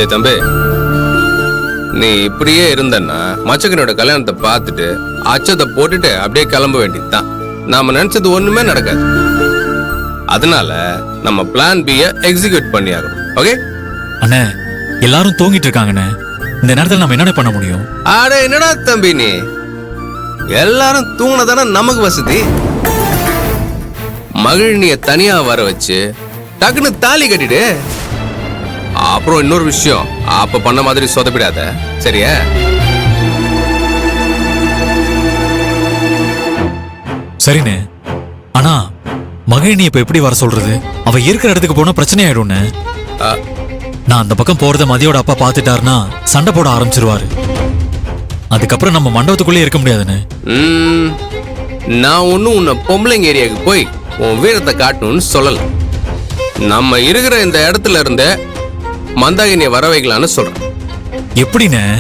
ஏய் தம்பி, நீ இப்படியே இருந்தன்னா மச்சக்கனோட கல்யாணத்தை பார்த்துட்டு அச்சத்தை போட்டுட்டு அப்படியே கிளம்ப வேண்டியதுதான். நாம நினைச்சது ஒண்ணுமே நடக்காது. அதனால நம்ம பிளான் B எக்ஸிக்யூட் பண்ணியாகணும். ஓகே அண்ணே, எல்லாரும் தூங்கிட்டு இருக்காங்கண்ணே. இந்த நேரத்துல நம்ம என்ன பண்ண முடியும்? ஆட என்னடா தம்பி நீ, எல்லாரும் தூங்கினதானே நமக்கு வசதி. மகிழ்னிய தனியா வர வச்சு டக்குன்னு தாலி கட்டிடு. அப்புறம் இன்னொரு விஷயம், அப்ப பண்ண மாதிரி சொதப்பிடாத, சரியா? சரிண்ணே. ஆனா மகிழினி இப்ப எப்படி வர சொல்றது? அவ இருக்கிற இடத்துக்கு போனா பிரச்சனை ஆயிடும்ண்ணே. நான் அந்த பக்கம் போறத மதியோட அப்பா பாத்துட்டாருன்னா சண்டை போட ஆரம்பிச்சிருவாரு. அதுக்கப்புறம் நம்ம மண்டபத்துக்குள்ளே இருக்க முடியாதுண்ணே. நான் ஒன்னும் உன்னை பொம்பளைங்க ஏரியாவுக்கு போய் உன் வீரத்தை காட்டணும்னு சொல்லல. நம்ம இருக்கிற இந்த இடத்துல இருந்த மந்தாகினியை வர வைக்கலான்னு சொல்றேன். எப்படிண்ணே?